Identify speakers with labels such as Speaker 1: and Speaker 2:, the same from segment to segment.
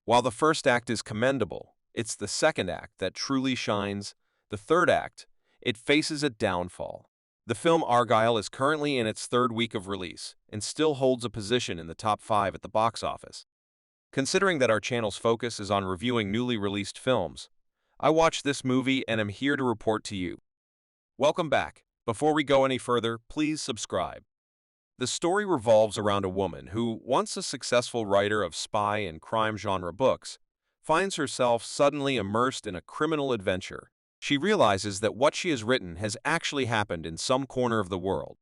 Speaker 1: While the first act is commendable, it's the second act that truly shines. The third act, it faces a downfall. The film Argylle is currently in its third week of release and still holds a position in the top 5 at the box office. Considering that our channel's focus is on reviewing newly released films, I watched this movie and am here to report to you. Welcome back. Before we go any further, please subscribe. The story revolves around a woman who, once a successful writer of spy and crime genre books, finds herself suddenly immersed in a criminal adventure. She realizes that what she has written has actually happened in some corner of the world.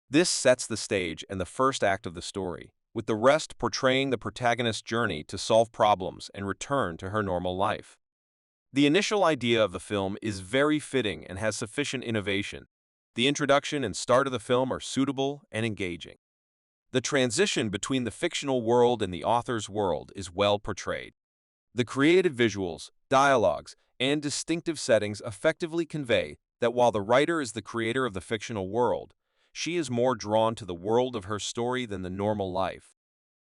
Speaker 1: This sets the stage and the first act of the story, with the rest portraying the protagonist's journey to solve problems and return to her normal life. The initial idea of the film is very fitting and has sufficient innovation. The introduction and start of the film are suitable and engaging. The transition between the fictional world and the author's world is well portrayed. The creative visuals, dialogues, and distinctive settings effectively convey that while the writer is the creator of the fictional world, she is more drawn to the world of her story than the normal life.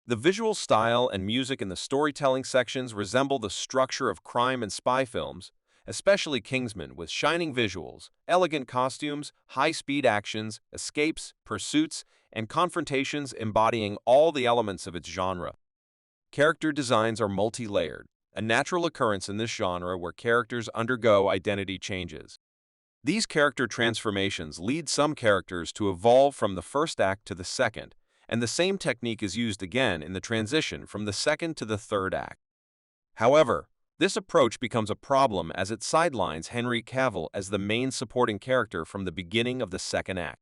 Speaker 1: The visual style and music in the storytelling sections resemble the structure of crime and spy films, especially Kingsman, with shining visuals, elegant costumes, high-speed actions, escapes, pursuits, and confrontations embodying all the elements of its genre. Character designs are multi-layered, a natural occurrence in this genre where characters undergo identity changes. These character transformations lead some characters to evolve from the first act to the second, and the same technique is used again in the transition from the second to the third act. However, this approach becomes a problem as it sidelines Henry Cavill as the main supporting character from the beginning of the second act.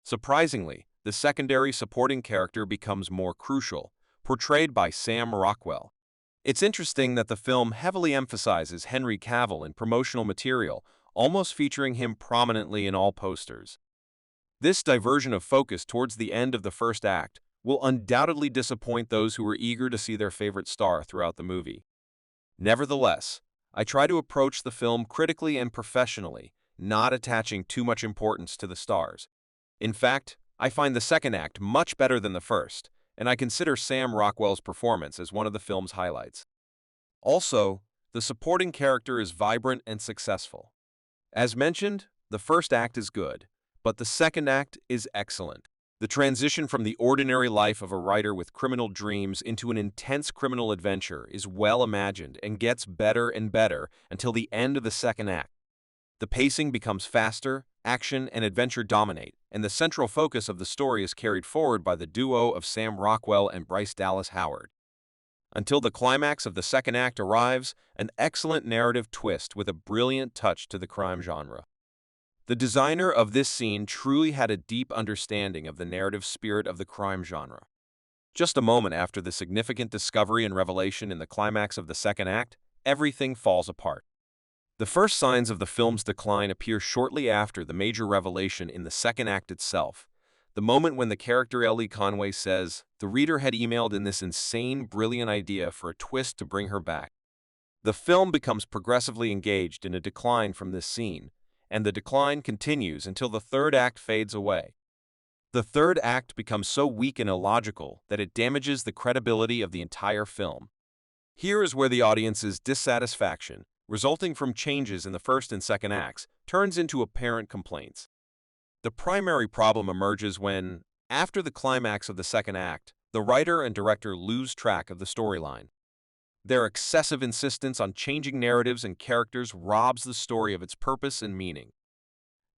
Speaker 1: Surprisingly, the secondary supporting character becomes more crucial, portrayed by Sam Rockwell. It's interesting that the film heavily emphasizes Henry Cavill in promotional material, almost featuring him prominently in all posters. This diversion of focus towards the end of the first act will undoubtedly disappoint those who are eager to see their favorite star throughout the movie. Nevertheless, I try to approach the film critically and professionally, not attaching too much importance to the stars. In fact, I find the second act much better than the first, and I consider Sam Rockwell's performance as one of the film's highlights. Also, the supporting character is vibrant and successful. As mentioned, the first act is good, but the second act is excellent. The transition from the ordinary life of a writer with criminal dreams into an intense criminal adventure is well imagined and gets better and better until the end of the second act. The pacing becomes faster, action and adventure dominate, and the central focus of the story is carried forward by the duo of Sam Rockwell and Bryce Dallas Howard. Until the climax of the second act arrives, an excellent narrative twist with a brilliant touch to the crime genre. The designer of this scene truly had a deep understanding of the narrative spirit of the crime genre. Just a moment after the significant discovery and revelation in the climax of the second act, everything falls apart. The first signs of the film's decline appear shortly after the major revelation in the second act itself, the moment when the character Ellie Conway says the reader had emailed in this insane, brilliant idea for a twist to bring her back. The film becomes progressively engaged in a decline from this scene, and the decline continues until the third act fades away. The third act becomes so weak and illogical that it damages the credibility of the entire film. Here is where the audience's dissatisfaction, resulting from changes in the first and second acts, turns into apparent complaints. The primary problem emerges when, after the climax of the second act, the writer and director lose track of the storyline. Their excessive insistence on changing narratives and characters robs the story of its purpose and meaning.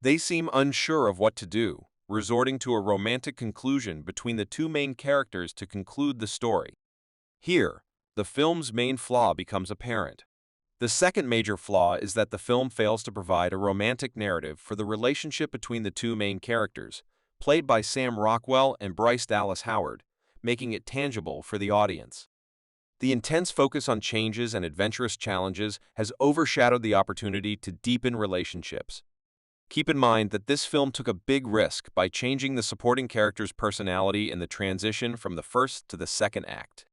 Speaker 1: They seem unsure of what to do, resorting to a romantic conclusion between the two main characters to conclude the story. Here, the film's main flaw becomes apparent. The second major flaw is that the film fails to provide a romantic narrative for the relationship between the two main characters, played by Sam Rockwell and Bryce Dallas Howard, making it tangible for the audience. The intense focus on changes and adventurous challenges has overshadowed the opportunity to deepen relationships. Keep in mind that this film took a big risk by changing the supporting character's personality in the transition from the first to the second act.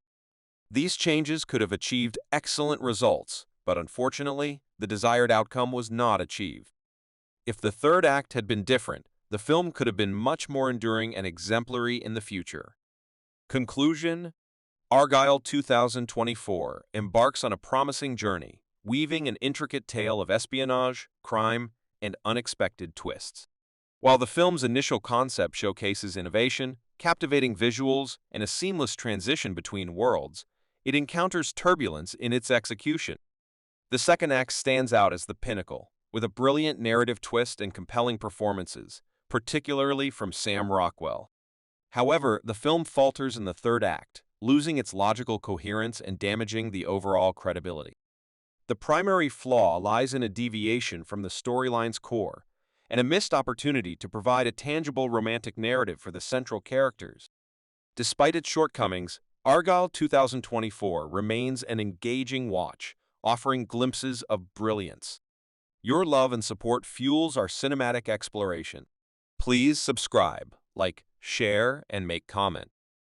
Speaker 1: These changes could have achieved excellent results, but unfortunately, the desired outcome was not achieved. If the third act had been different, the film could have been much more enduring and exemplary in the future. Conclusion: Argylle 2024 embarks on a promising journey, weaving an intricate tale of espionage, crime, and unexpected twists. While the film's initial concept showcases innovation, captivating visuals, and a seamless transition between worlds, it encounters turbulence in its execution. The second act stands out as the pinnacle, with a brilliant narrative twist and compelling performances, particularly from Sam Rockwell. However, the film falters in the third act, losing its logical coherence and damaging the overall credibility. The primary flaw lies in a deviation from the storyline's core and a missed opportunity to provide a tangible romantic narrative for the central characters. Despite its shortcomings, Argylle 2024 remains an engaging watch, offering glimpses of brilliance. Your love and support fuels our cinematic exploration. Please subscribe, like, share, and make comment.